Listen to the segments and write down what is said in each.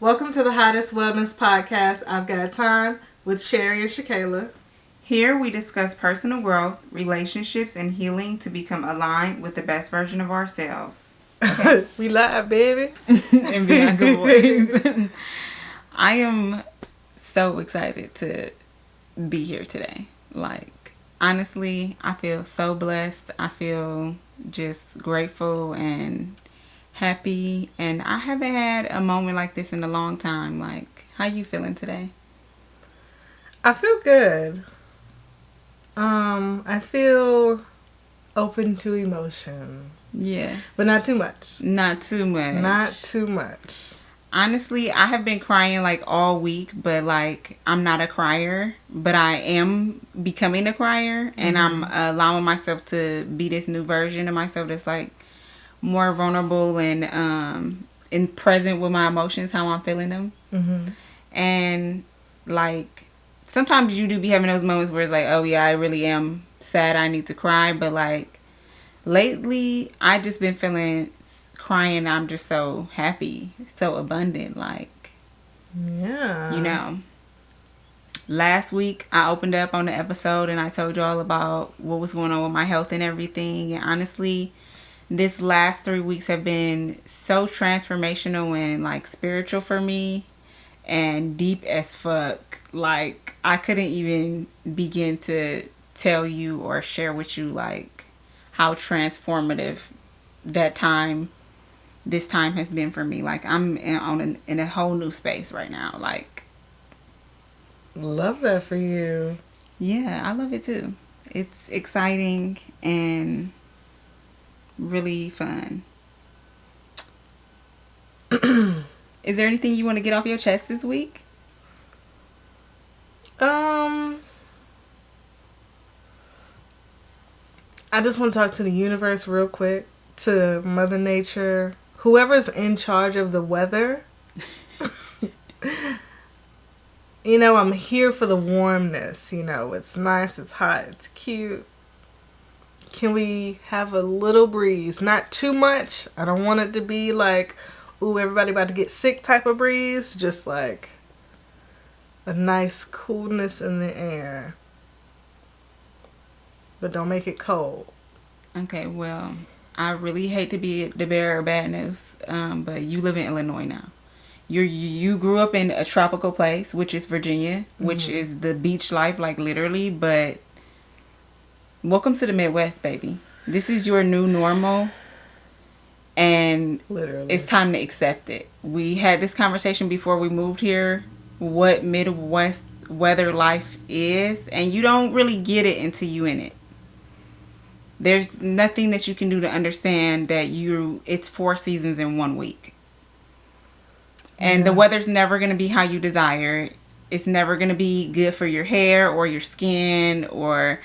Welcome to the Hottest Wellness Podcast. I've got time with Cherry ShaKayla. Here we discuss personal growth, relationships, and healing to become aligned with the best version of ourselves. Okay. We live, baby. In Bianca voice. I am so excited to be here today. Like, honestly, I feel so blessed. I feel just grateful and happy. And I haven't had a moment like this in a long time. Like, how you feeling today? I feel good. I feel open to emotion. Yeah. But not too much. Not too much. Not too much. Honestly, I have been crying like all week, but like I'm not a crier, but I am becoming a crier, and I'm allowing myself to be this new version of myself that's like more vulnerable and present with my emotions, how I'm feeling them. And like sometimes you do be having those moments where it's like, oh yeah, I really am sad, I need to cry, but like lately I just been feeling crying. I'm just so happy, so abundant, like, yeah, you know. Last week I opened up on the episode and I told you all about what was going on with my health and everything, and honestly this last 3 weeks have been so transformational and like spiritual for me and deep as fuck. Like I couldn't even begin to tell you or share with you like how transformative this time has been for me. Like I'm in a whole new space right now. Like, love that for you. Yeah, I love it too. It's exciting and really fun. Is there anything you want to get off your chest this week? I just want to talk to the universe real quick, to Mother Nature, whoever's in charge of the weather. You know, I'm here for the warmness. You know, it's nice, it's hot, it's cute. Can we have a little breeze? Not too much. I don't want it to be like, ooh, everybody about to get sick type of breeze. Just like a nice coolness in the air. But don't make it cold. Okay, well, I really hate to be the bearer of bad news, but you live in Illinois now. You grew up in a tropical place, which is Virginia, which is the beach life, like literally. But welcome to the Midwest, baby. This is your new normal, and literally, it's time to accept it. We had this conversation before we moved here, what Midwest weather life is, and you don't really get it until you in it. There's nothing that you can do to understand that it's 4 seasons in 1 week. And the weather's never going to be how you desire. It's never going to be good for your hair or your skin, or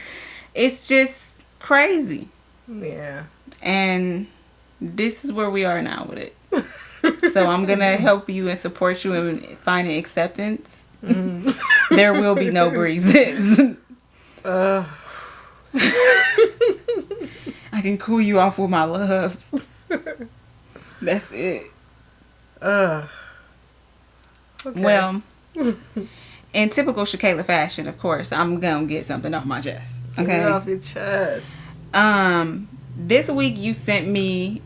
it's just crazy. Yeah. And this is where we are now with it. So I'm going to help you and support you in finding acceptance. There will be no breezes. I can cool you off with my love. That's it. Okay. Well, in typical ShaKayla fashion, of course, I'm gonna get something off my chest. Okay, get it off your chest. This week you sent me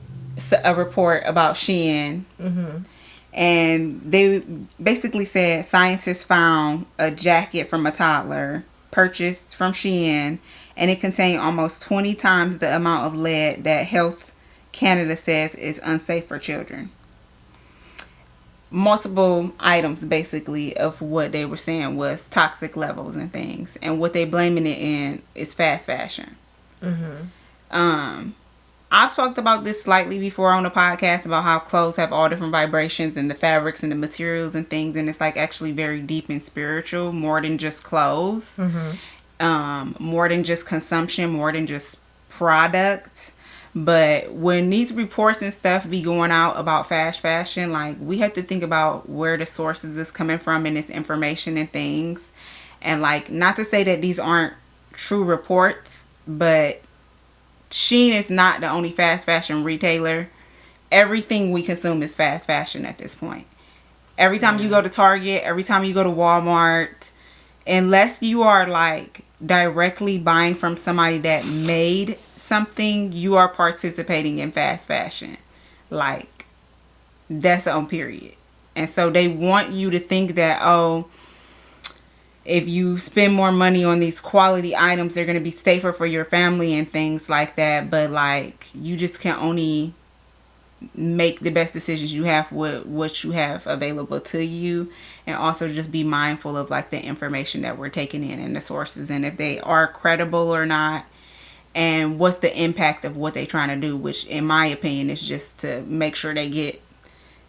a report about Shein, and they basically said scientists found a jacket from a toddler purchased from Shein, and it contained almost 20 times the amount of lead that Health Canada says is unsafe for children. Multiple items basically of what they were saying was toxic levels and things, and what they blaming it in is fast fashion. I've talked about this slightly before on the podcast about how clothes have all different vibrations and the fabrics and the materials and things, and it's like actually very deep and spiritual, more than just clothes, more than just consumption, more than just product. But when these reports and stuff be going out about fast fashion, like, we have to think about where the sources is coming from and this information and things. And like, not to say that these aren't true reports, but Shein is not the only fast fashion retailer. Everything we consume is fast fashion at this point. Every time you go to Target, every time you go to Walmart, unless you are like directly buying from somebody that made something, you are participating in fast fashion. Like, that's on period. And so they want you to think that, oh, if you spend more money on these quality items, they're going to be safer for your family and things like that. But like, you just can only make the best decisions you have with what you have available to you, and also just be mindful of like the information that we're taking in and the sources, and if they are credible or not, and what's the impact of what they're trying to do, which in my opinion is just to make sure they get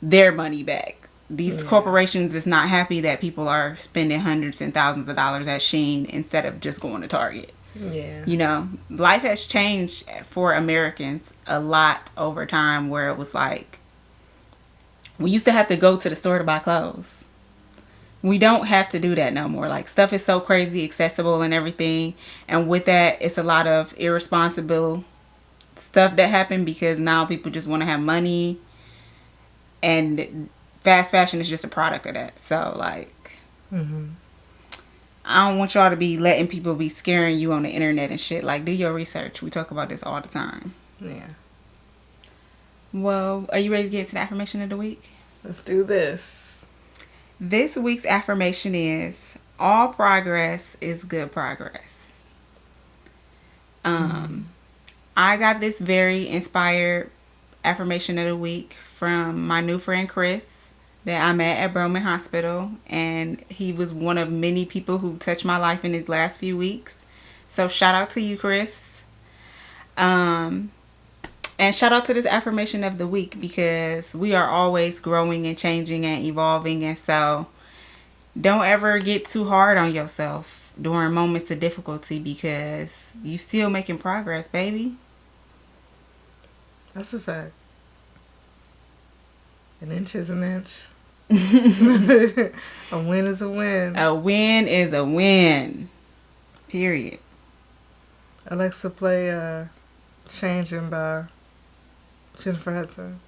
their money back. These corporations is not happy that people are spending hundreds and thousands of dollars at Shein instead of just going to Target. Yeah. You know, life has changed for Americans a lot over time, where it was like, we used to have to go to the store to buy clothes. We don't have to do that no more. Like, stuff is so crazy accessible and everything. And with that, it's a lot of irresponsible stuff that happened because now people just want to have money. And fast fashion is just a product of that. So, like, I don't want y'all to be letting people be scaring you on the internet and shit. Like, do your research. We talk about this all the time. Yeah. Well, are you ready to get into the affirmation of the week? Let's do this. This week's affirmation is, all progress is good progress. I got this very inspired affirmation of the week from my new friend Chris that I met at Broman Hospital, and he was one of many people who touched my life in these last few weeks. So shout out to you, Chris. And shout out to this affirmation of the week, because we are always growing and changing and evolving, and so don't ever get too hard on yourself during moments of difficulty, because you still making progress, baby. That's a fact. An inch is an inch. A win is a win. A win is a win. Period. Alexa, play Changing by Jennifer Hudson.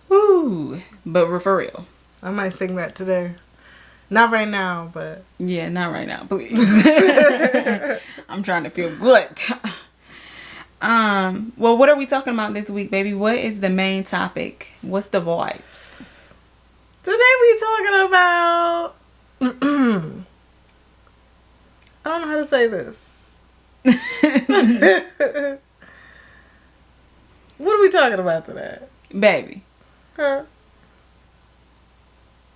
Woo. But for real. I might sing that today. Not right now, but... Yeah, not right now, please. I'm trying to feel good. Well, what are we talking about this week, baby? What is the main topic? What's the vibes? Today we talking about... I don't know how to say this. What are we talking about today? Baby. Huh?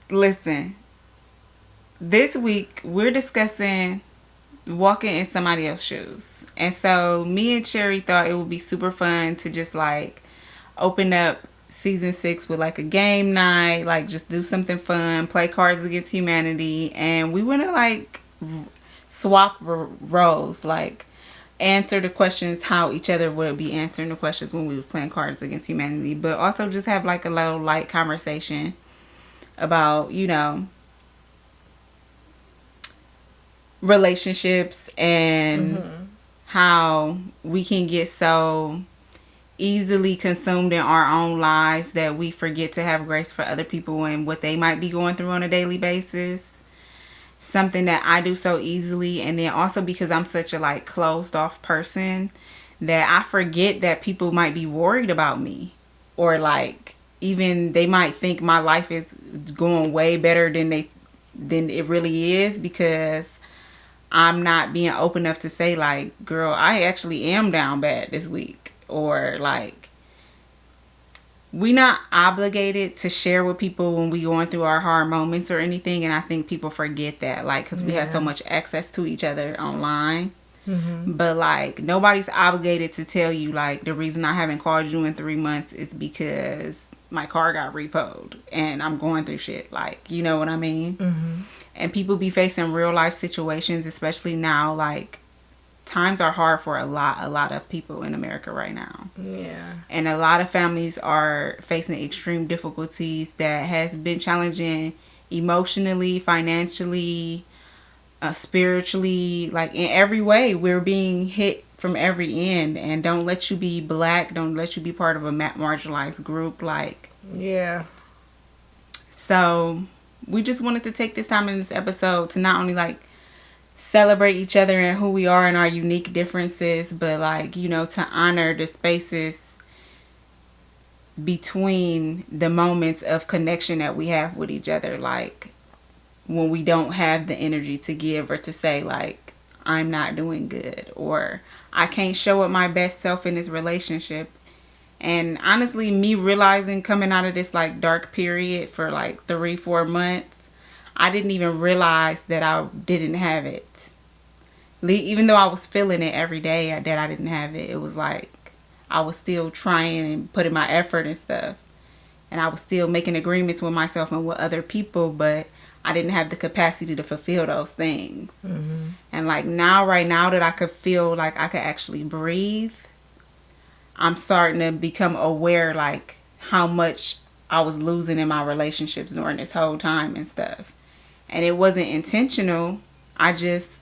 Listen. This week, we're discussing walking in somebody else's shoes. And so, me and Cherry thought it would be super fun to just, like, open up season 6 with, like, a game night. Like, just do something fun. Play Cards Against Humanity. And we want to, like, swap roles. Like, answer the questions how each other would be answering the questions when we were playing Cards Against Humanity. But also just have, like, a little light conversation about, you know, relationships and how we can get so easily consumed in our own lives that we forget to have grace for other people and what they might be going through on a daily basis. Something that I do so easily, and then also because I'm such a like closed off person that I forget that people might be worried about me, or like even they might think my life is going way better than it really is, because I'm not being open enough to say, like, girl, I actually am down bad this week. Or, like, we not obligated to share with people when we going through our hard moments or anything. And I think people forget that, like, because we have so much access to each other online. But, like, nobody's obligated to tell you, like, the reason I haven't called you in 3 months is because my car got repoed and I'm going through shit. Like, you know what I mean? And people be facing real life situations, especially now. Like, times are hard for a lot of people in America right now. Yeah. And a lot of families are facing extreme difficulties that has been challenging emotionally, financially, spiritually, like in every way. We're being hit from every end, and don't let you be black, don't let you be part of a marginalized group. Like, yeah. So we just wanted to take this time in this episode to not only like celebrate each other and who we are and our unique differences, but like, you know, to honor the spaces between the moments of connection that we have with each other. Like when we don't have the energy to give or to say like, I'm not doing good, or I can't show up my best self in this relationship. And honestly, me realizing coming out of this like dark period for like 3-4 months, I didn't even realize that I didn't have it. Even though I was feeling it every day that I didn't have it, it was like I was still trying and putting my effort and stuff. And I was still making agreements with myself and with other people, but I didn't have the capacity to fulfill those things. Mm-hmm. And like now, right now that I could feel like I could actually breathe, I'm starting to become aware like how much I was losing in my relationships during this whole time and stuff. And it wasn't intentional. I just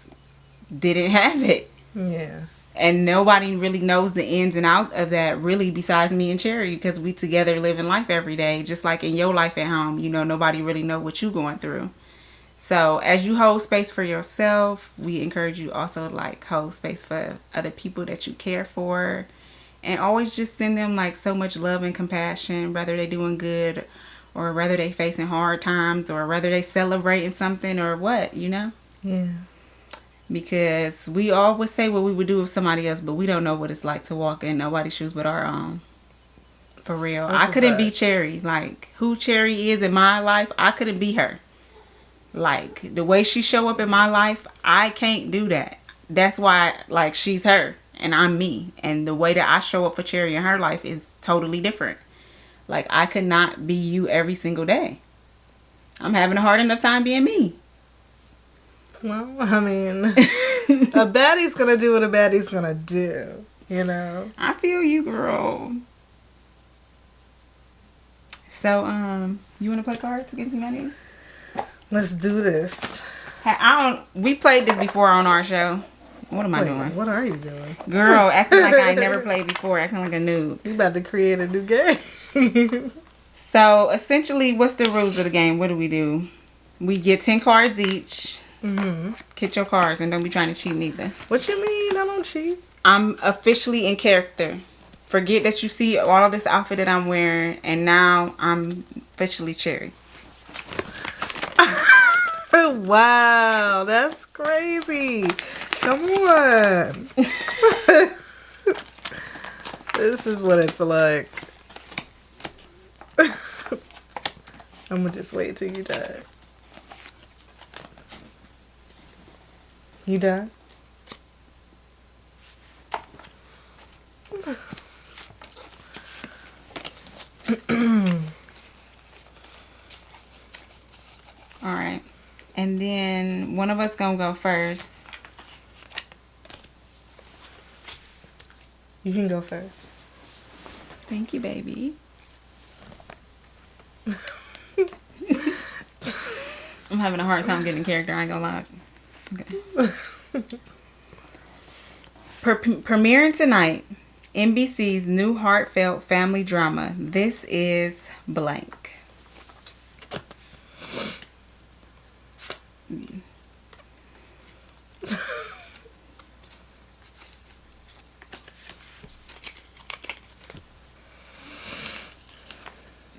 didn't have it. Yeah. And nobody really knows the ins and outs of that really besides me and Cherry, because we together living life every day. Just like in your life at home, you know, nobody really know what you going through. So as you hold space for yourself, we encourage you also to like hold space for other people that you care for. And always just send them like so much love and compassion, whether they're doing good or whether they facing hard times or whether they celebrating something or what, you know? Yeah. Because we always say what we would do with somebody else, but we don't know what it's like to walk in nobody's shoes but our own. For real. I couldn't be Cherry. Like, who Cherry is in my life, I couldn't be her. Like, the way she show up in my life, I can't do that. That's why, like, she's her. And I'm me. And the way that I show up for Cherry in her life is totally different. Like, I could not be you every single day. I'm having a hard enough time being me. Well, I mean, a baddie's gonna do what a baddie's gonna do, you know? I feel you, girl. So, you want to play cards against humanity? Let's do this. We played this before on our show. What am I doing? What are you doing? Girl, acting like I never played before. Acting like a noob. You about to create a new game. So, essentially, what's the rules of the game? What do? We get 10 cards each. Mm-hmm. Get your cards and don't be trying to cheat neither. What you mean? I don't cheat. I'm officially in character. Forget that you see all of this outfit that I'm wearing. And now I'm officially Cherry. Wow, that's crazy. Come on. This is what it's like. I'm gonna just wait till you done. You done? All right. And then one of us gonna go first. You can go first. Thank you, baby. I'm having a hard time getting character, I ain't gonna lie. Okay. Premiering tonight, NBC's new heartfelt family drama, This Is Blank.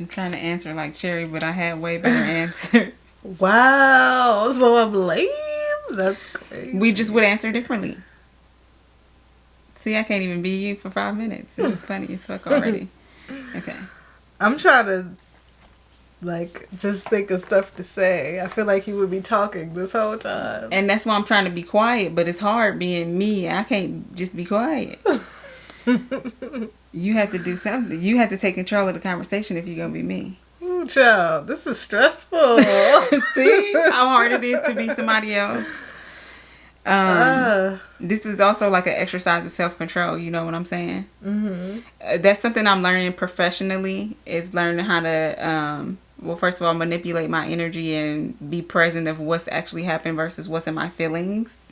I'm trying to answer like Cherry, but I had way better answers. Wow, so I'm lame? That's crazy. We just would answer differently. See, I can't even be you for 5 minutes. This is funny as fuck already. Okay. I'm trying to, like, just think of stuff to say. I feel like you would be talking this whole time. And that's why I'm trying to be quiet, but it's hard being me. I can't just be quiet. You have to do something. You have to take control of the conversation if you're going to be me. Ooh, child, this is stressful. See how hard it is to be somebody else? This is also like an exercise of self-control. You know what I'm saying? Mm-hmm. That's something I'm learning professionally, is learning how to, well, first of all, manipulate my energy and be present of what's actually happened versus what's in my feelings.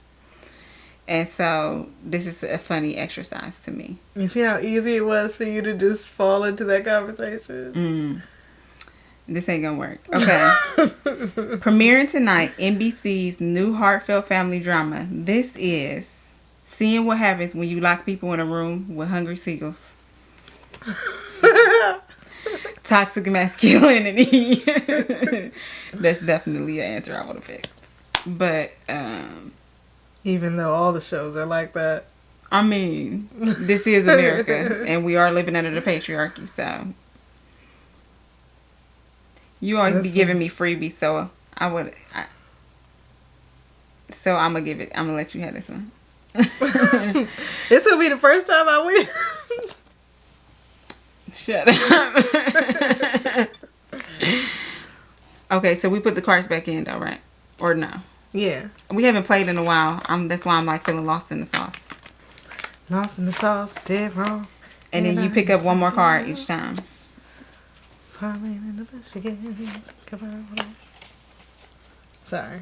And so this is a funny exercise to me. You see how easy it was for you to just fall into that conversation? This ain't gonna work. Okay. Premiering tonight, NBC's new heartfelt family drama. This is seeing what happens when you lock people in a room with hungry seagulls. Toxic masculinity. That's definitely an answer I would have picked. But even though all the shows are like that, I mean, this is America, and we are living under the patriarchy. So you always be giving me freebies, so so I'm gonna give it. I'm gonna let you have this one. This will be the first time I win. Shut up. Okay, so we put the cards back in though, right? Or no? Yeah. We haven't played in a while. That's why I'm like feeling lost in the sauce. Lost in the sauce, dead wrong. And then you pick up one more card each time. In the bush again. Come on. Sorry.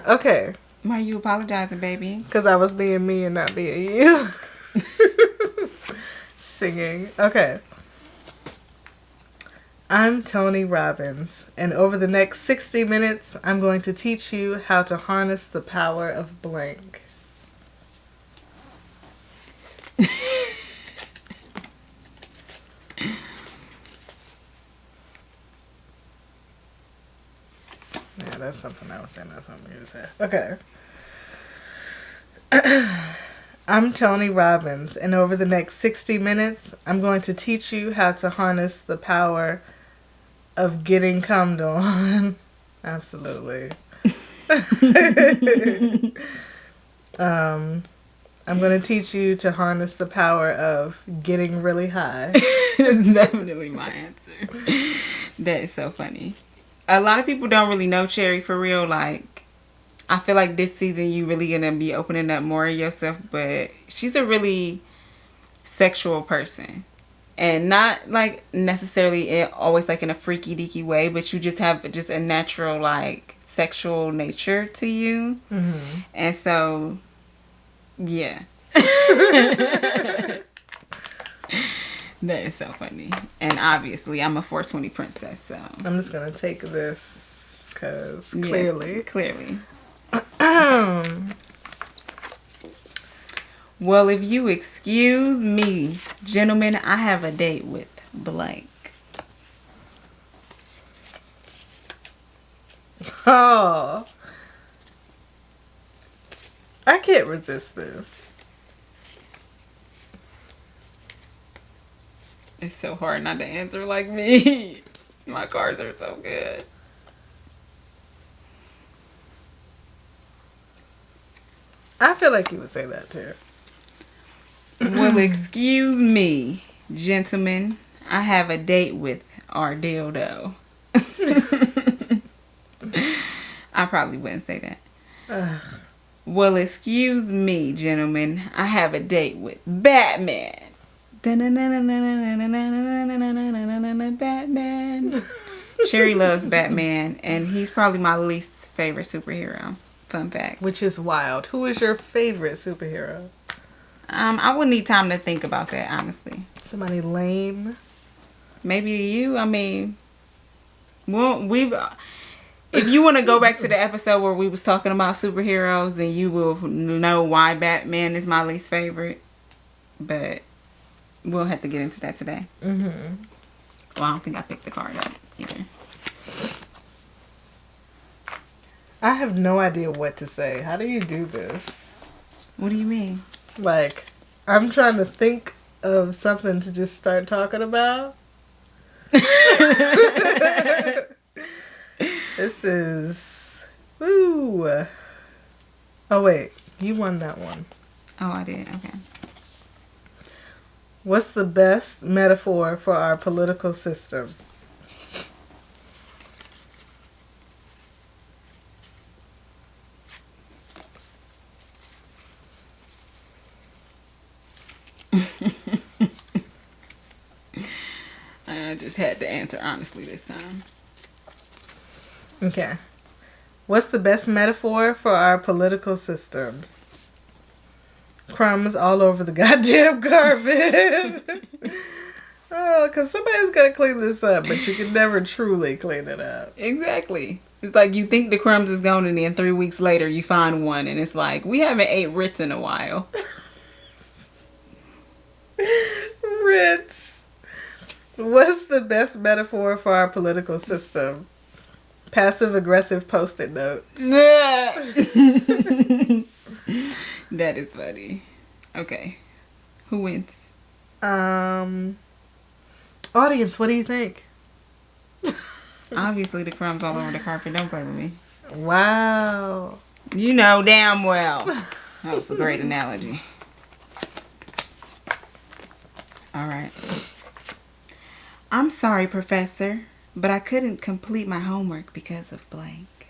Okay. Why are you apologizing, baby? Because I was being me and not being you. Singing. Okay. I'm Tony Robbins, and over the next 60 minutes, I'm going to teach you how to harness the power of blank. Yeah, that's something I was saying. That's something you said. Okay. I'm Tony Robbins, and over the next 60 minutes, I'm going to teach you how to harness the power of getting cummed on. Absolutely. I'm going to teach you to harness the power of getting really high. That's definitely my answer. That is so funny. A lot of people don't really know Cherry for real. Like, I feel like this season you really gonna be opening up more of yourself, but she's a really sexual person. And not like necessarily always like in a freaky deaky way, but you just have just a natural like sexual nature to you. Mm-hmm. And so, yeah. That is so funny. And obviously, I'm a 420 princess, so. I'm just going to take this because clearly. Yeah, clearly. Well, if you excuse me, gentlemen, I have a date with blank. Oh. I can't resist this. It's so hard not to answer like me. My cards are so good. I feel like you would say that too. Well, excuse me, gentlemen. I have a date with our dildo. I probably wouldn't say that. Ugh. Well, excuse me, gentlemen. I have a date with Batman. Batman. Cherry loves Batman, and he's probably my least favorite superhero. Fun fact. Which is wild. Who is your favorite superhero? I would need time to think about that, honestly. Somebody lame. Maybe you. I mean, well, if you want to go back to the episode where we was talking about superheroes, then you will know why Batman is my least favorite. But we'll have to get into that today. Mm-hmm. Well, I don't think I picked the card up either. I have no idea what to say. How do you do this? What do you mean? Like, I'm trying to think of something to just start talking about. This is... Woo! Oh, wait. You won that one. Oh, I did. Okay. What's the best metaphor for our political system? I just had to answer honestly this time. Okay. What's the best metaphor for our political system? Crumbs all over the goddamn carpet. Oh, because somebody's got to clean this up, but you can never truly clean it up. Exactly. It's like you think the crumbs is gone, and then 3 weeks later you find one, and it's like, we haven't ate Ritz in a while. Ritz. What's the best metaphor for our political system? Passive-aggressive Post-it notes. That is funny. Okay. Who wins? Audience, what do you think? Obviously the crumbs all over the carpet. Don't play with me. Wow. You know damn well. That was a great analogy. All right. I'm sorry, Professor, but I couldn't complete my homework because of blank.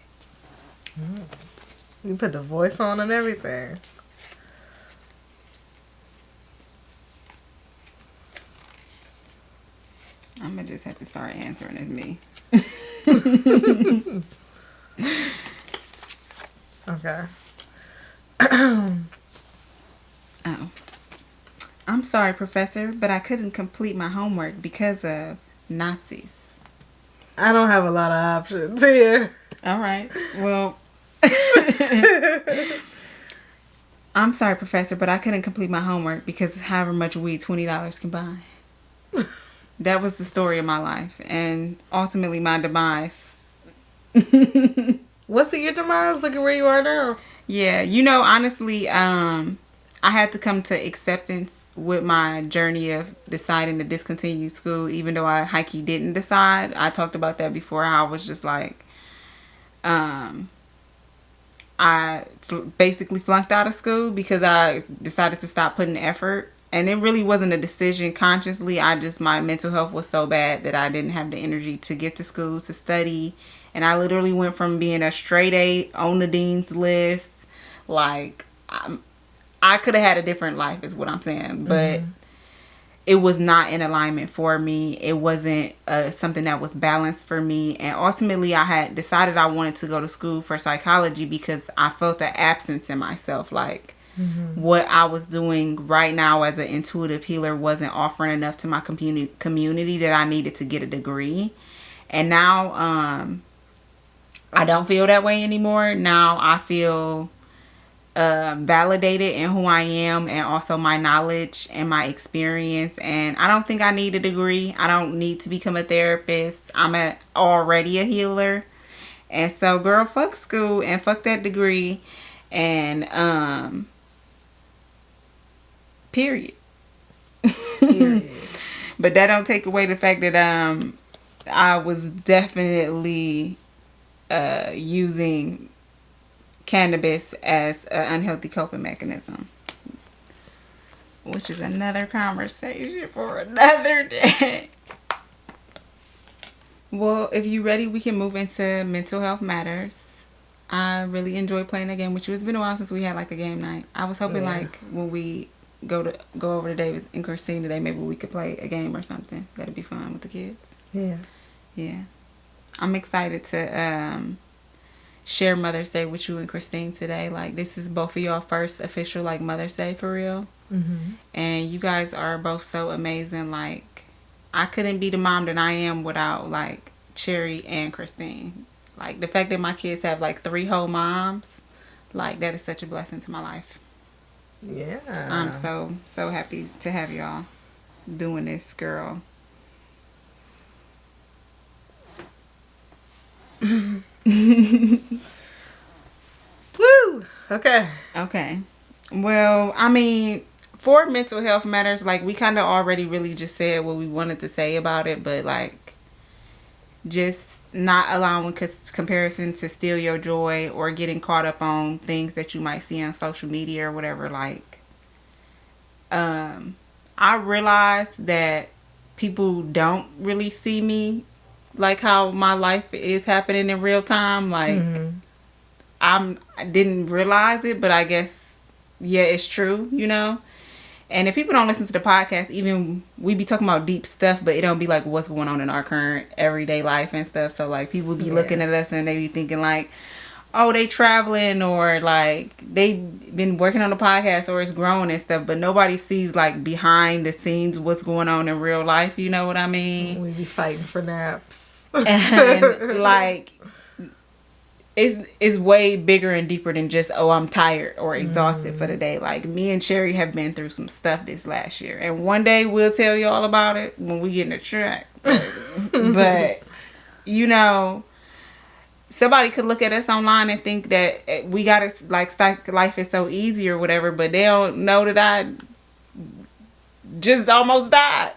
You put the voice on and everything. I'm going to just have to start answering as me. Okay. Oh. I'm sorry, Professor, but I couldn't complete my homework because of Nazis. I don't have a lot of options here. All right. Well, I'm sorry, Professor, but I couldn't complete my homework because however much weed $20 can buy. That was the story of my life and ultimately my demise. What's your demise? Look at where you are now. Yeah, you know, honestly, I had to come to acceptance with my journey of deciding to discontinue school, even though I hikey didn't decide. I talked about that before, how I was just like, basically flunked out of school because I decided to stop putting effort. And it really wasn't a decision consciously. My mental health was so bad that I didn't have the energy to get to school to study. And I literally went from being a straight A on the dean's list. Like, I could have had a different life is what I'm saying. But it was not in alignment for me. It wasn't something that was balanced for me. And ultimately, I had decided I wanted to go to school for psychology because I felt the absence in myself. Like, what I was doing right now as an intuitive healer wasn't offering enough to my community that I needed to get a degree. And now I don't feel that way anymore. Now I feel validated in who I am and also my knowledge and my experience. And I don't think I need a degree. I don't need to become a therapist. I'm already a healer. And so, girl, fuck school and fuck that degree. And period. But that don't take away the fact that I was definitely using cannabis as an unhealthy coping mechanism, which is another conversation for another day. Well, if you're ready, we can move into mental health matters. I really enjoyed playing a game with you. It's been a while since we had like a game night. I was hoping like when we go over to David and Christine today, maybe we could play a game or something. That'd be fun with the kids. Yeah. I'm excited to share Mother's Day with you and Christine today. Like, this is both of y'all first official like Mother's Day for real. And you guys are both so amazing. Like, I couldn't be the mom that I am without like Cherry and Christine. Like, the fact that my kids have like 3 whole moms, like, that is such a blessing to my life. Yeah. I'm so happy to have y'all doing this, girl. Woo! Okay. Well, I mean, for mental health matters, like, we kind of already really just said what we wanted to say about it, but like, just not allowing comparison to steal your joy or getting caught up on things that you might see on social media or whatever. Like, I realized that people don't really see me like how my life is happening in real time. Like, I didn't realize it, but I guess, yeah, it's true, you know? And if people don't listen to the podcast, even we be talking about deep stuff, but it don't be like what's going on in our current everyday life and stuff. So like, people be looking at us and they be thinking like, oh, they traveling or like they been working on the podcast or it's growing and stuff, but nobody sees like behind the scenes what's going on in real life. You know what I mean? We be fighting for naps. And like it's way bigger and deeper than just, oh, I'm tired or exhausted for the day. Like me and Cherry have been through some stuff this last year, and one day we'll tell you all about it when we get in the track. But you know, somebody could look at us online and think that we got to like life is so easy or whatever, but they don't know that I just almost died.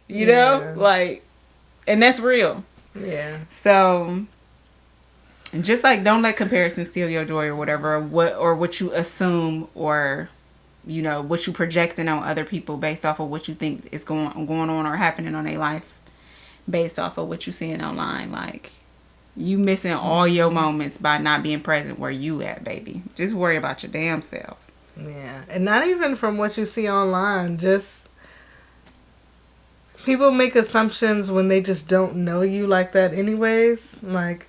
You know, like, and that's real. Yeah. So just like, don't let comparison steal your joy or whatever, or what you assume, or you know what you projecting on other people based off of what you think is going on or happening on their life, based off of what you seeing online. Like, you missing all your moments by not being present where you at, baby. Just worry about your damn self. Yeah, and not even from what you see online. Just people make assumptions when they just don't know you like that anyways. Like,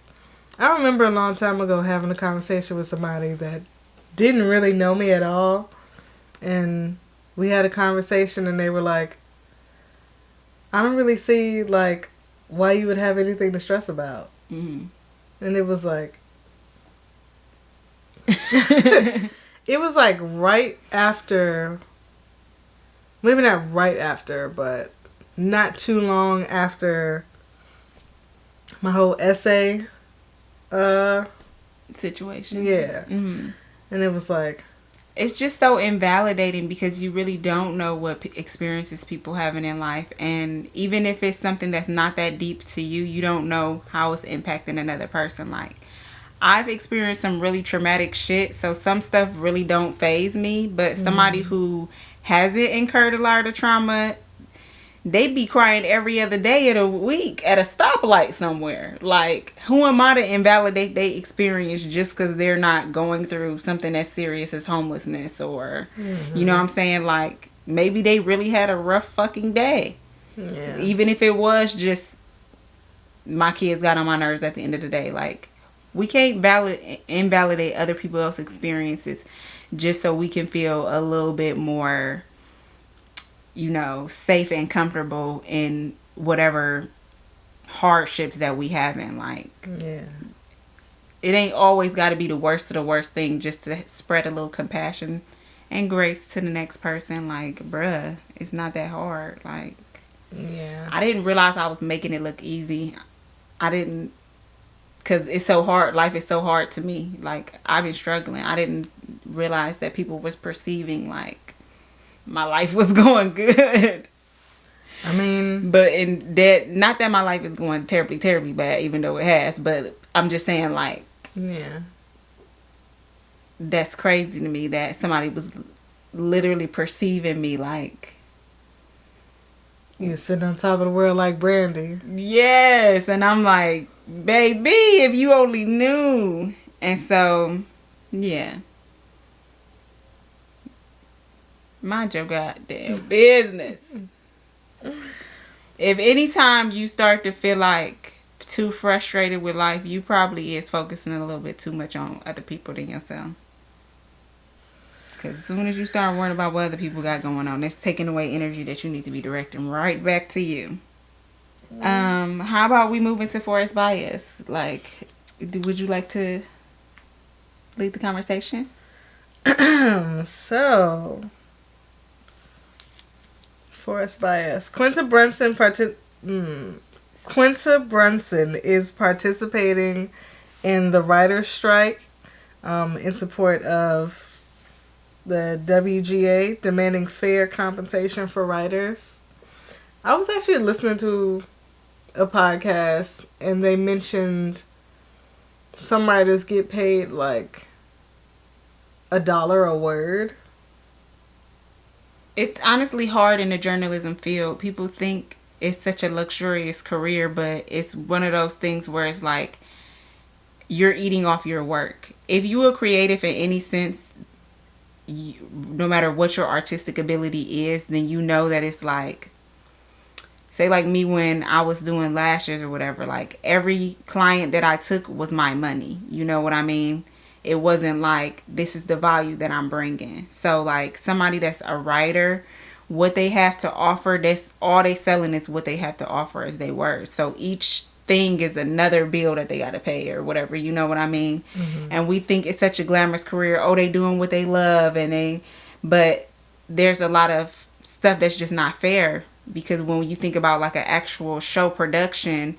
I remember a long time ago having a conversation with somebody that didn't really know me at all. And we had a conversation and they were like, I don't really see, like, why you would have anything to stress about. Mm-hmm. And it was like... it was like right after... Maybe not right after, but not too long after my whole essay... situation. Yeah. Mm-hmm. And it was like, it's just so invalidating because you really don't know what experiences people having in life, and even if it's something that's not that deep to you, you don't know how it's impacting another person. Like, I've experienced some really traumatic shit, so some stuff really don't faze me, but somebody who hasn't incurred a lot of trauma, they be crying every other day of the week at a stoplight somewhere. Like, who am I to invalidate their experience just because they're not going through something as serious as homelessness or, you know what I'm saying? Like, maybe they really had a rough fucking day. yeah. Even if it was just, my kids got on my nerves at the end of the day. Like, we can't invalidate other people else's experiences just so we can feel a little bit more, you know, safe and comfortable in whatever hardships that we have in. Like, Yeah. it ain't always got to be the worst of the worst thing just to spread a little compassion and grace to the next person. Like, bruh, it's not that hard. Like, Yeah. I didn't realize I was making it look easy. I didn't, because it's so hard. Life is so hard to me. Like, I've been struggling. I didn't realize that people was perceiving like my life was going good. I mean, but in that, not that my life is going terribly, terribly bad, even though it has, but I'm just saying, like, yeah. that's crazy to me that somebody was literally perceiving me like, You sitting on top of the world like Brandy. yes, and I'm like, baby, if you only knew. And so, yeah. Mind your goddamn business. If anytime you start to feel like too frustrated with life, you probably is focusing a little bit too much on other people than yourself. Because as soon as you start worrying about what other people got going on, it's taking away energy that you need to be directing right back to you. How about we move into forest bias? Like, would you like to lead the conversation? So, forest bias. Quinta Brunson is participating in the writer's strike in support of the WGA demanding fair compensation for writers. I was actually listening to a podcast and they mentioned some writers get paid like $1 a word. It's honestly hard in the journalism field. People think it's such a luxurious career, but it's one of those things where it's like you're eating off your work. If you are creative in any sense, no matter what your artistic ability is, then you know that it's like, say like me when I was doing lashes or whatever, like every client that I took was my money. You know what I mean? it wasn't like this is the value that I'm bringing. So like somebody that's a writer, what they have to offer, that's all they selling is what they have to offer is their words. So each thing is another bill that they got to pay or whatever, you know what I mean? And we think it's such a glamorous career. Oh, they doing what they love, but there's a lot of stuff that's just not fair, because when you think about like an actual show production,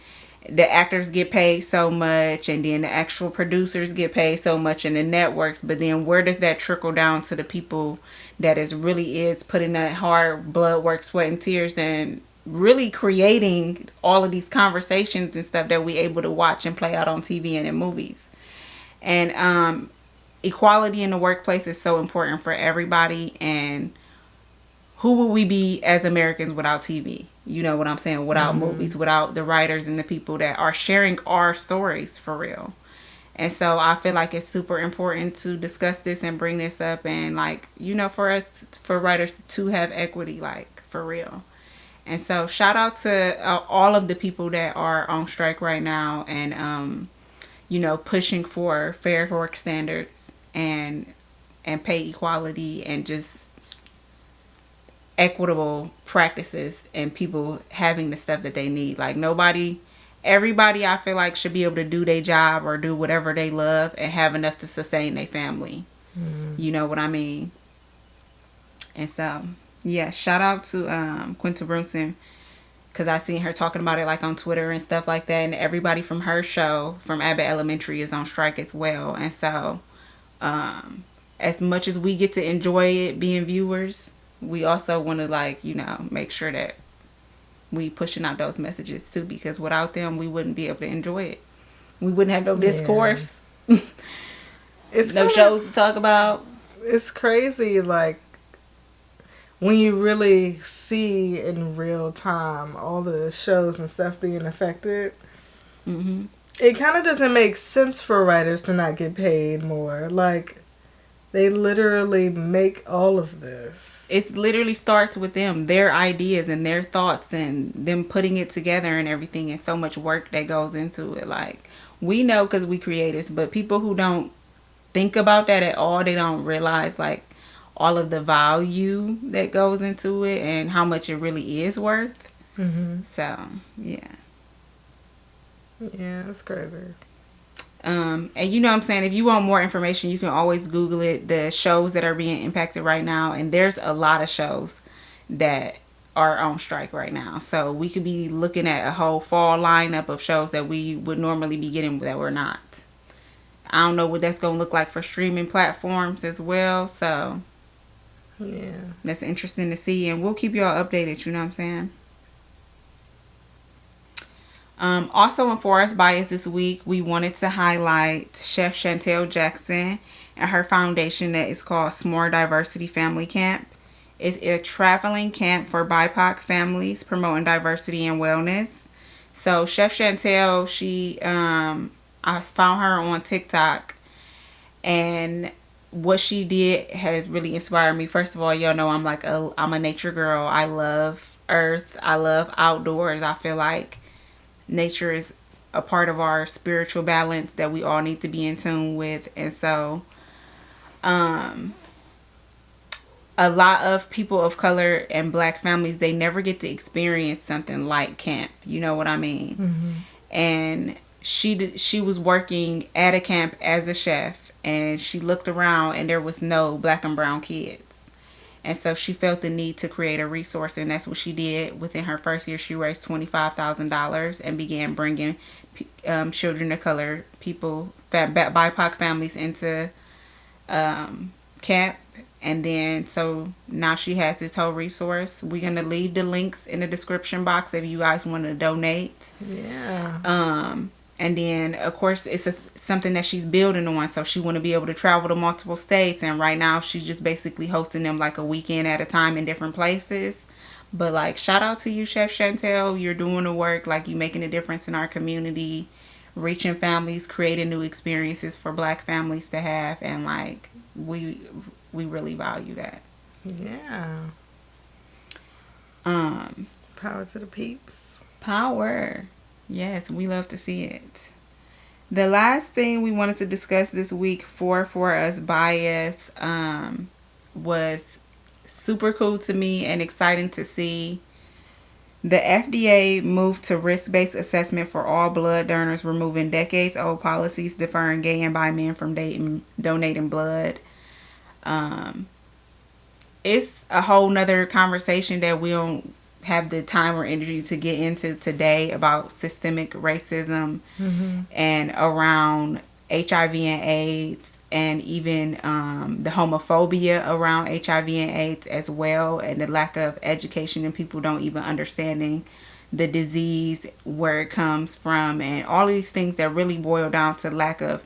the actors get paid so much, and then the actual producers get paid so much, and the networks, but then where does that trickle down to the people that really is putting that hard blood work, sweat and tears, and really creating all of these conversations and stuff that we able to watch and play out on TV and in movies. And equality in the workplace is so important for everybody. And who would we be as Americans without TV? You know what I'm saying? Without movies, without the writers and the people that are sharing our stories for real. And so I feel like it's super important to discuss this and bring this up, and like, you know, for us, for writers to have equity, like for real. And so shout out to all of the people that are on strike right now, and you know, pushing for fair work standards and pay equality and just equitable practices, and people having the stuff that they need. Like everybody I feel like should be able to do their job or do whatever they love and have enough to sustain their family. You know what I mean? And so yeah, shout out to Quinta Brunson, because I seen her talking about it like on Twitter and stuff like that, and everybody from her show from Abbott Elementary is on strike as well. And so as much as we get to enjoy it being viewers, we also want to, like, you know, make sure that we pushing out those messages too, because without them we wouldn't be able to enjoy it. We wouldn't have no discourse. It's no shows to talk about. It's crazy, like, when you really see in real time all the shows and stuff being affected, it kind of doesn't make sense for writers to not get paid more. Like, they literally make all of this. It literally starts with them, their ideas and their thoughts, and them putting it together and everything, and so much work that goes into it. Like, we know because we creators, but people who don't think about that at all, they don't realize like all of the value that goes into it and how much it really is worth. So yeah, it's crazy. And you know what I'm saying, if you want more information, you can always Google it, the shows that are being impacted right now, and there's a lot of shows that are on strike right now. So we could be looking at a whole fall lineup of shows that we would normally be getting that we're not. I don't know what that's going to look like for streaming platforms as well. So yeah, that's interesting to see, and we'll keep y'all updated, you know what I'm saying? Also in Forest Bias this week, we wanted to highlight Chef Chantel Jackson and her foundation that is called S'more Diversity Family Camp. It's a traveling camp for BIPOC families promoting diversity and wellness. So Chef Chantel, I found her on TikTok, and what she did has really inspired me. First of all, y'all know I'm a nature girl. I love earth. I love outdoors. I feel like nature is a part of our spiritual balance that we all need to be in tune with. And so a lot of people of color and black families, they never get to experience something like camp, you know what I mean? And she was working at a camp as a chef, and she looked around and there was no black and brown kids. And so she felt the need to create a resource, and that's what she did. Within her first year, she raised $25,000 and began bringing children of color, people, BIPOC families into camp. And then, so now she has this whole resource. We're going to leave the links in the description box if you guys want to donate. Yeah. And then, of course, it's something that she's building on. So she want to be able to travel to multiple states. And right now, she's just basically hosting them like a weekend at a time in different places. But, like, shout out to you, Chef Chantel. You're doing the work. Like, you're making a difference in our community. Reaching families, creating new experiences for black families to have. And, like, we really value that. Yeah. Power to the peeps. Power. Yes, we love to see it. The last thing we wanted to discuss this week for us by us was super cool to me and exciting to see. The FDA moved to risk-based assessment for all blood donors, removing decades-old policies deferring gay and bi men from donating blood. It's a whole nother conversation that we don't have the time or energy to get into today about systemic racism and around HIV and AIDS, and even the homophobia around HIV and AIDS as well, and the lack of education and people don't even understanding the disease, where it comes from, and all these things that really boil down to lack of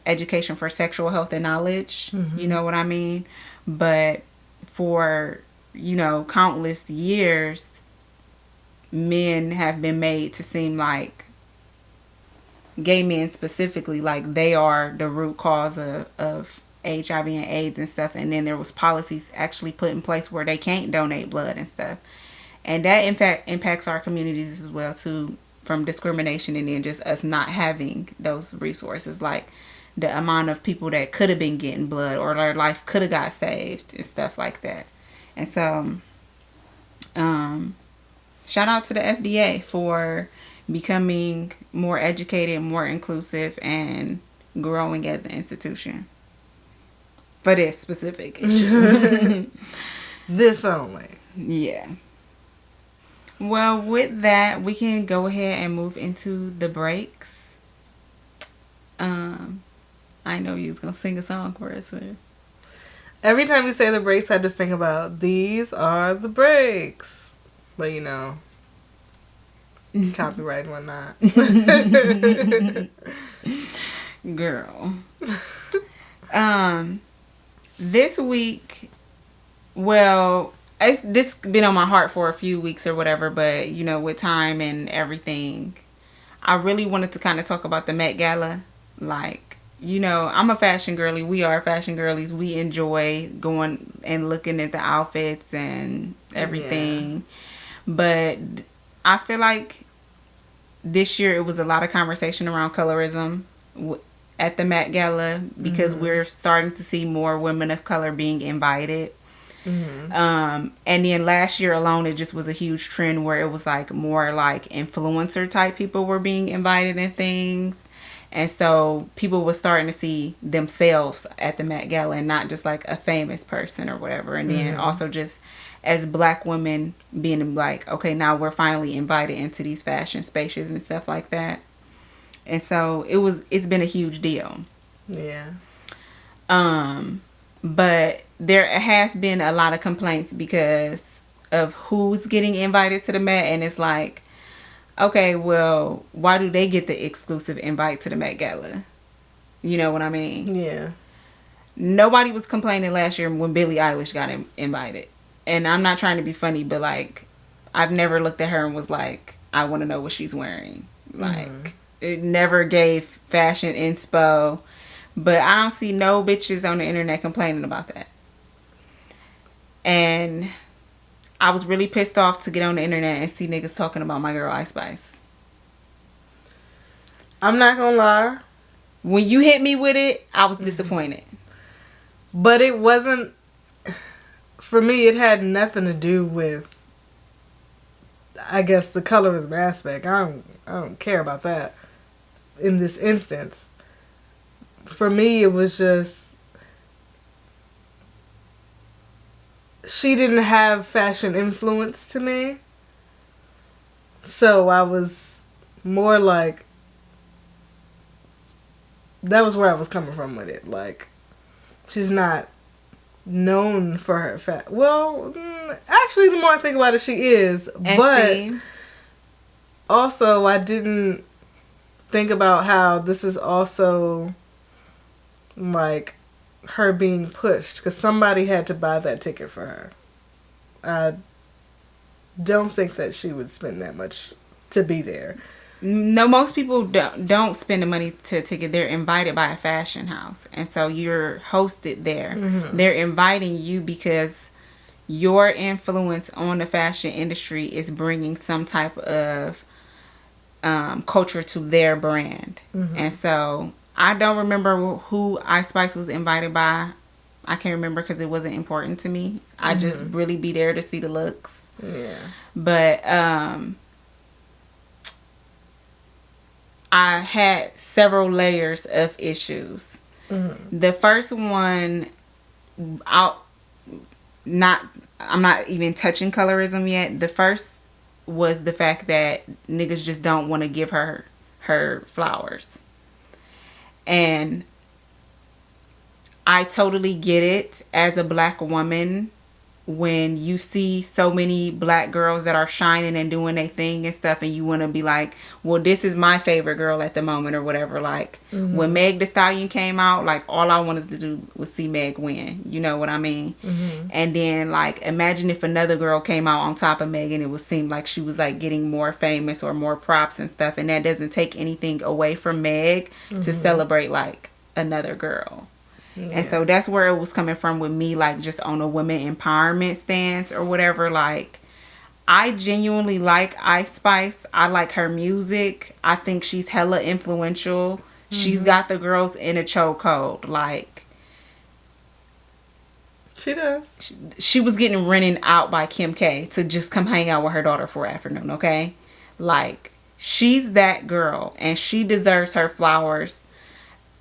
education for sexual health and knowledge. You know what I mean? But for, countless years, men have been made to seem like, gay men specifically, like they are the root cause of HIV and AIDS and stuff. And then there was policies actually put in place where they can't donate blood and stuff. And that in fact impacts our communities as well too, from discrimination and then just us not having those resources, like the amount of people that could have been getting blood or their life could have got saved and stuff like that. And so shout out to the FDA for becoming more educated, more inclusive, and growing as an institution for this specific issue. This only. Yeah. Well, with that, we can go ahead and move into the breaks. I know you was going to sing a song for us. Every time you say the breaks, I just think about, these are the breaks. But copyright and whatnot. Girl. This week, well, this been on my heart for a few weeks or whatever, but with time and everything, I really wanted to kind of talk about the Met Gala. Like, I'm a fashion girly. We are fashion girlies. We enjoy going and looking at the outfits and everything. Yeah. But I feel like this year it was a lot of conversation around colorism at the Met Gala, because we're starting to see more women of color being invited. And then last year alone, it just was a huge trend where it was like more like influencer type people were being invited and things. And so people were starting to see themselves at the Met Gala and not just like a famous person or whatever. And then also just as Black women being like, okay, now we're finally invited into these fashion spaces and stuff like that. And so it's been a huge deal. Yeah. But there has been a lot of complaints because of who's getting invited to the Met. And it's like, okay, well, why do they get the exclusive invite to the Met Gala? You know what I mean? Yeah. Nobody was complaining last year when Billie Eilish got invited. And I'm not trying to be funny, but like, I've never looked at her and was like, I want to know what she's wearing. Like, it never gave fashion inspo. But I don't see no bitches on the internet complaining about that. And I was really pissed off to get on the internet and see niggas talking about my girl Ice Spice. I'm not gonna lie. When you hit me with it, I was disappointed. But it wasn't, for me, it had nothing to do with, I guess, the colorism aspect. I don't care about that in this instance. For me, it was just, she didn't have fashion influence to me. So I was more like, that was where I was coming from with it. Like, she's not known for her well, actually, the more I think about it, she is. And but also, I didn't think about how this is also like her being pushed, because somebody had to buy that ticket for her. I don't think that she would spend that much to be there. No, most people don't spend the money to a ticket. They're invited by a fashion house, and so you're hosted there. They're inviting you because your influence on the fashion industry is bringing some type of culture to their brand. And so I don't remember who Ice Spice was invited by. I can't remember because it wasn't important to me. I just really be there to see the looks. Yeah. But I had several layers of issues. The first one, I'm not even touching colorism yet. The first was the fact that niggas just don't want to give her flowers. And I totally get it as a black woman when you see so many black girls that are shining and doing their thing and stuff, and you want to be like, well, this is my favorite girl at the moment or whatever. Like when Meg Thee Stallion came out, like all I wanted to do was see Meg win. You know what I mean? And then like imagine if another girl came out on top of Meg and it would seem like she was like getting more famous or more props and stuff, and that doesn't take anything away from Meg to celebrate like another girl. And so that's where it was coming from with me, like just on a women empowerment stance or whatever. Like I genuinely like Ice Spice. I like her music. I think she's hella influential. She's got the girls in a chokehold. Like she does. She was getting rented out by Kim K to just come hang out with her daughter for an afternoon. Okay, like she's that girl and she deserves her flowers.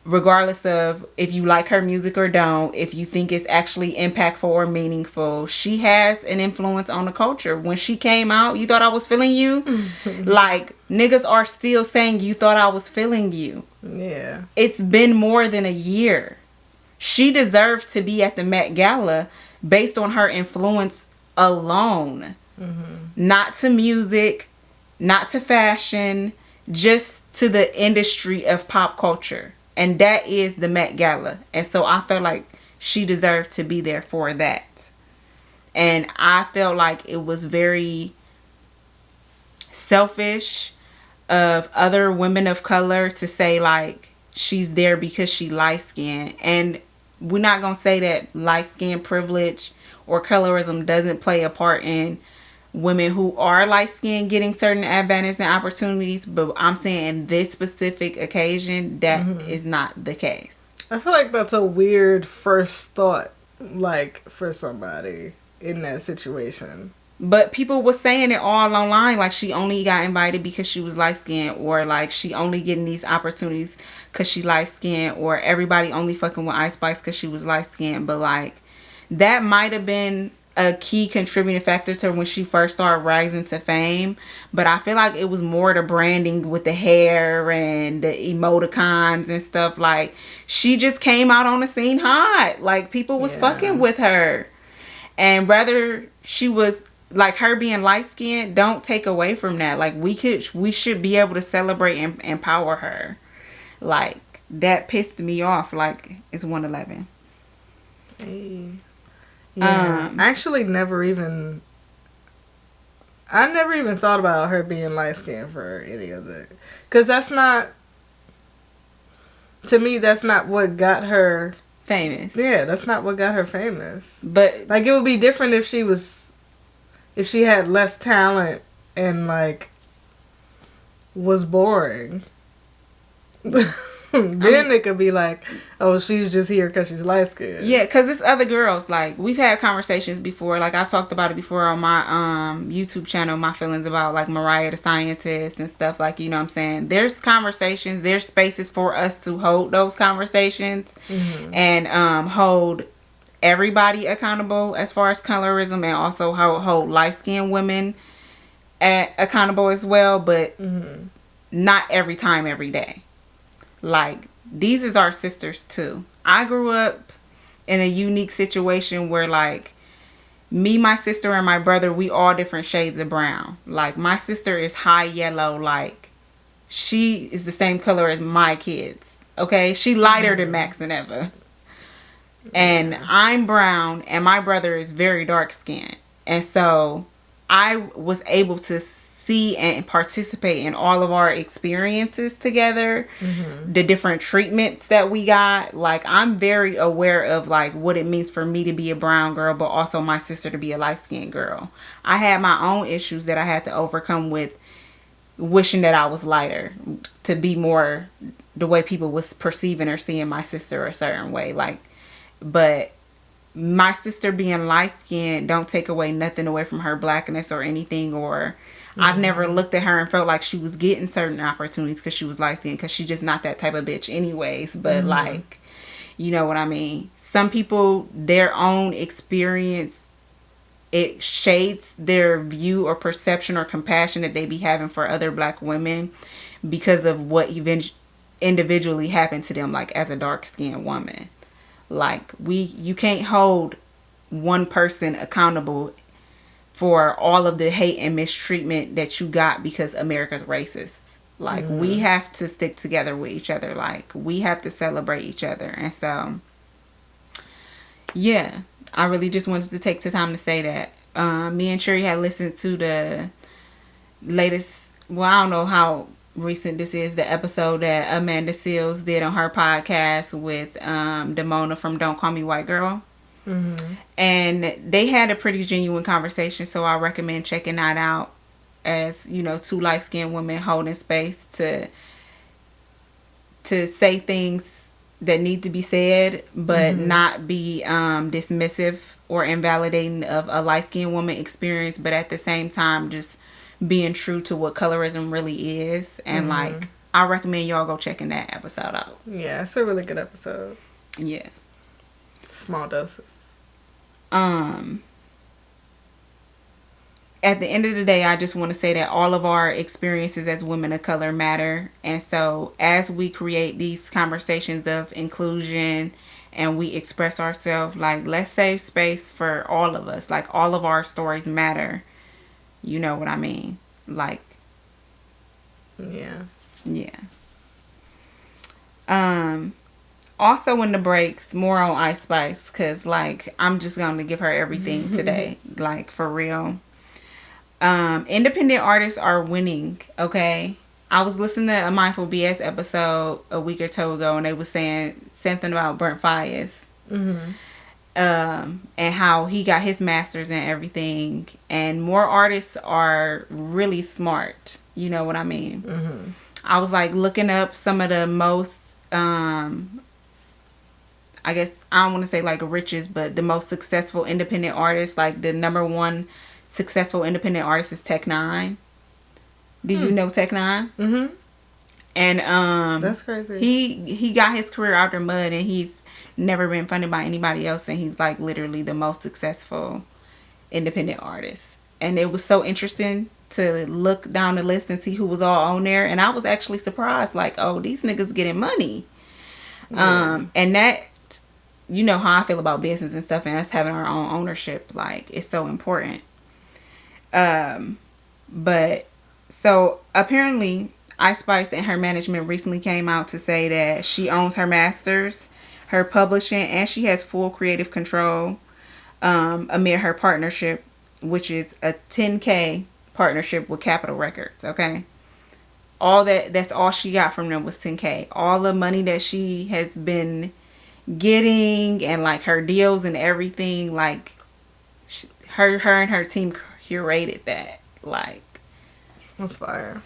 Regardless of if you like her music or don't, if you think it's actually impactful or meaningful, she has an influence on the culture. When she came out, you thought I was feeling you? Like, niggas are still saying you thought I was feeling you. Yeah. It's been more than a year. She deserved to be at the Met Gala based on her influence alone. Not to music, not to fashion, just to the industry of pop culture. And that is the Met Gala. And so I felt like she deserved to be there for that. And I felt like it was very selfish of other women of color to say like she's there because she light skinned. And we're not going to say that light skin privilege or colorism doesn't play a part in women who are light skinned getting certain advantages and opportunities, but I'm saying in this specific occasion that is not the case. I feel like that's a weird first thought, like for somebody in that situation. But people were saying it all online, like she only got invited because she was light skinned, or like she only getting these opportunities because she light skinned, or everybody only fucking with Ice Spice because she was light skinned. But like that might have been a key contributing factor to when she first started rising to fame, but I feel like it was more the branding with the hair and the emoticons and stuff. Like she just came out on the scene hot, like people was fucking with her, and whether she was like her being light skinned don't take away from that. Like we should be able to celebrate and empower her. Like that pissed me off. Like it's 111. Hey. Yeah, I never even thought about her being light skinned for any of that. Because to me, that's not what got her famous. Yeah, that's not what got her famous. But like it would be different if she had less talent and like was boring. Then it could be like, oh, she's just here because she's light skinned. Yeah, because it's other girls. Like, we've had conversations before. Like, I talked about it before on my YouTube channel, my feelings about, like, Mariah the Scientist and stuff. Like, you know what I'm saying? There's conversations. There's spaces for us to hold those conversations and hold everybody accountable as far as colorism, and also hold light-skinned women accountable as well. But not every time, every day. Like, these is our sisters too. I grew up in a unique situation where like me, my sister, and my brother, we all different shades of brown. Like my sister is high yellow, like she is the same color as my kids. Okay, she lighter than Max and Eva. And I'm brown and my brother is very dark skinned. And so I was able to see and participate in all of our experiences together, the different treatments that we got. Like I'm very aware of like what it means for me to be a brown girl, but also my sister to be a light-skinned girl. I had my own issues that I had to overcome with wishing that I was lighter to be more the way people was perceiving or seeing my sister a certain way. Like, but my sister being light skinned don't take away nothing away from her blackness or anything. Or I've never looked at her and felt like she was getting certain opportunities because she was light skinned, because she's just not that type of bitch anyways. But like, you know what I mean? Some people, their own experience, it shades their view or perception or compassion that they be having for other black women because of what individually happened to them, like as a dark skinned woman. Like, you can't hold one person accountable for all of the hate and mistreatment that you got because America's racist. Like, we have to stick together with each other. Like, we have to celebrate each other. And so, yeah, I really just wanted to take the time to say that. Me and Cherry had listened to the latest, well, I don't know how recent this is, the episode that Amanda Seales did on her podcast with Damona from Don't Call Me White Girl. And they had a pretty genuine conversation, so I recommend checking that out, as you know, two light-skinned women holding space to say things that need to be said, but not be dismissive or invalidating of a light-skinned woman experience, but at the same time just being true to what colorism really is. And like, I recommend y'all go checking that episode out. Yeah, it's a really good episode. Yeah. Small doses. At the end of the day, I just want to say that all of our experiences as women of color matter. And so as we create these conversations of inclusion and we express ourselves, like, let's save space for all of us. Like, all of our stories matter. You know what I mean? Like, yeah. Also in the breaks, more on Ice Spice, because like, I'm just going to give her everything today. Like, for real. Independent artists are winning, okay? I was listening to a Mindful BS episode a week or two ago, and they was saying something about Burnt Fires. And how he got his masters and everything. And more artists are really smart. You know what I mean? I was like looking up some of the most, I guess, I don't want to say like richest, but the most successful independent artists. Like, the number one successful independent artist is Tech Nine. Do you know Tech Nine? And that's crazy. He got his career out the mud, and he's never been funded by anybody else, and he's like literally the most successful independent artist. And it was so interesting to look down the list and see who was all on there, and I was actually surprised, like, oh, these niggas getting money. And that, you know how I feel about business and stuff, and us having our own ownership, like, it's so important. But so apparently Ice Spice and her management recently came out to say that she owns her masters, her publishing, and she has full creative control amid her partnership, which is a 10K partnership with Capitol Records. Okay, that's all she got from them was 10K. All the money that she has been getting, and like her deals and everything, like her and her team curated that. Like, that's fire.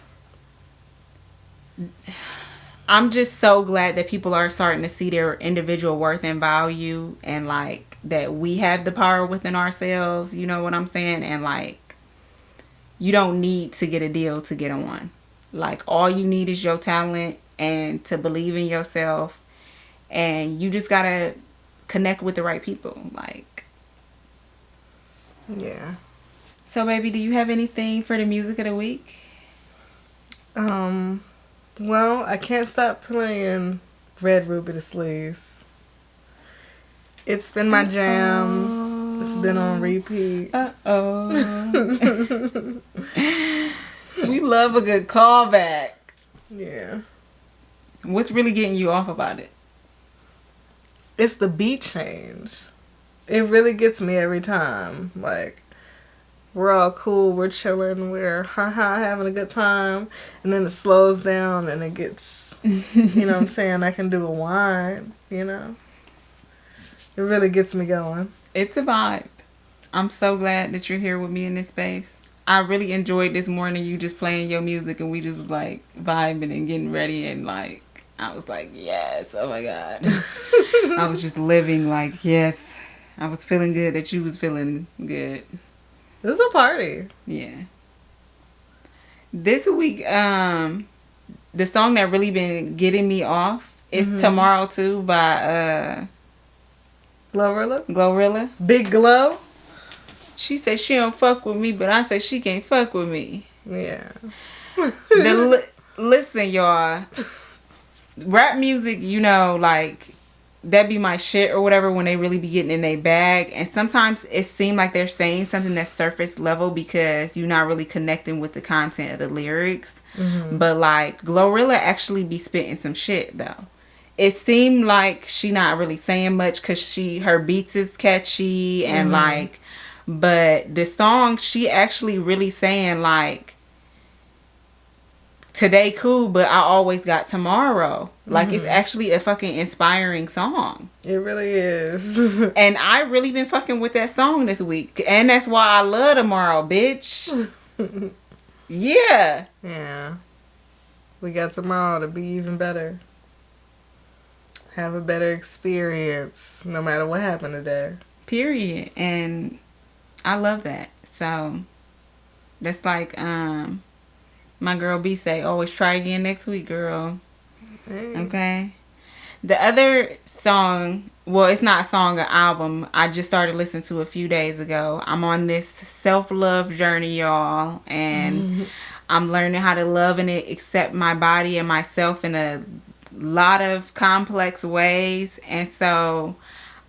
I'm just so glad that people are starting to see their individual worth and value, and like that we have the power within ourselves. You know what I'm saying? And like, you don't need to get a deal to get on. Like, all you need is your talent and to believe in yourself, and you just gotta connect with the right people. Like, yeah. So baby, do you have anything for the music of the week? Well, I can't stop playing Red Ruby the Sleaze. It's been my jam. It's been on repeat. We love a good callback. Yeah. What's really getting you off about it? It's the beat change. It really gets me every time. Like, we're all cool, we're chilling, we're having a good time, and then it slows down and it gets, you know what I'm saying, I can do a whine, you know? It really gets me going. It's a vibe. I'm so glad that you're here with me in this space. I really enjoyed this morning. You just playing your music and we just was like vibing and getting ready and like I was like, yes, oh my God. I was just living like, yes. I was feeling good that you was feeling good. This is a party. Yeah. This week, the song that really been getting me off is Tomorrow Too by Glorilla. Big Glow. She said she don't fuck with me, but I say she can't fuck with me. Yeah. Listen, y'all. Rap music, you know, like that be my shit or whatever when they really be getting in their bag. And sometimes it seems like they're saying something that's surface level because you're not really connecting with the content of the lyrics. But like Glorilla actually be spitting some shit though. It seemed like she not really saying much because her beats is catchy and like, but the song she actually really saying like, today cool, but I always got tomorrow. Like it's actually a fucking inspiring song. It really is. And I really been fucking with that song this week. And that's why I love Tomorrow, bitch. Yeah. Yeah. We got tomorrow to be even better. Have a better experience no matter what happened today. Period. And I love that. So that's like my girl B say, always try again next week, girl. Hey. Okay. The other song, well, it's not a song, an album, I just started listening to a few days ago. I'm on this self-love journey, y'all. And I'm learning how to love and accept my body and myself in a lot of complex ways. And so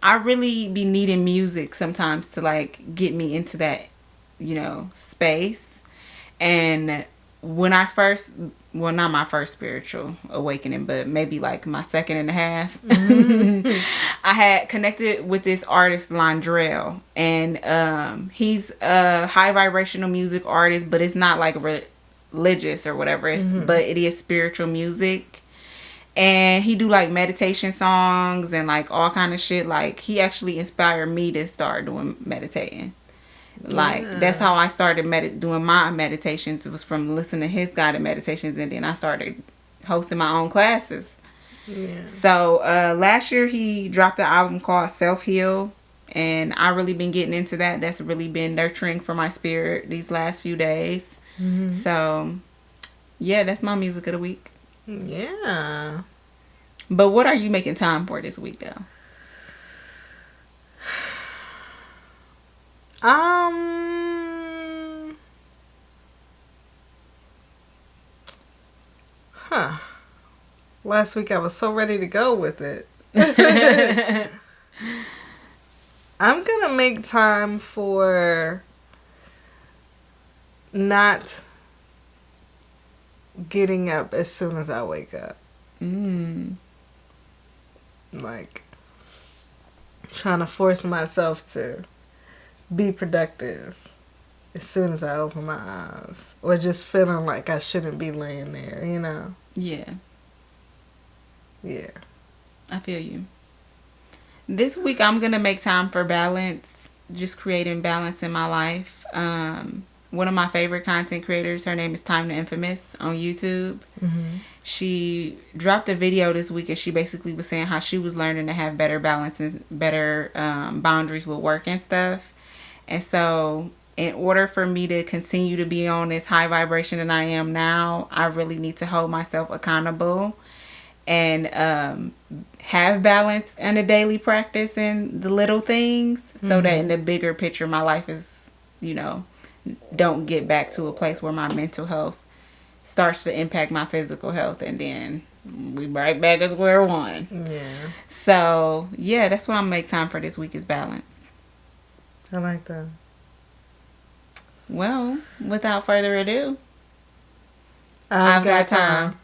I really be needing music sometimes to like get me into that, you know, space. And when I first, well, not my first spiritual awakening, but maybe like my second and a half, I had connected with this artist, Londrell. And he's a high vibrational music artist, but it's not like religious or whatever. But it is spiritual music. And he do like meditation songs and like all kind of shit. Like he actually inspired me to start doing meditating. Like that's how I started doing my meditations. It was from listening to his guided meditations, and then I started hosting my own classes. Yeah. So last year he dropped an album called Self Heal, and I really been getting into that. That's really been nurturing for my spirit these last few days. So yeah, that's my music of the week. Yeah. But what are you making time for this week though? Last week I was so ready to go with it. I'm gonna make time for not getting up as soon as I wake up. Like trying to force myself to be productive as soon as I open my eyes, or just feeling like I shouldn't be laying there, you know? Yeah, I feel you. This week I'm gonna make time for balance, just creating balance in my life. One of my favorite content creators, her name is Time the Infamous on YouTube. She dropped a video this week and she basically was saying how she was learning to have better balance and better boundaries with work and stuff. And so in order for me to continue to be on this high vibration that I am now, I really need to hold myself accountable and have balance in a daily practice and the little things, so that in the bigger picture my life is, you know, don't get back to a place where my mental health starts to impact my physical health, and then we right back at square one. Yeah. So yeah, that's what I'm make time for this week is balance. I like that. Well, without further ado, I've got time.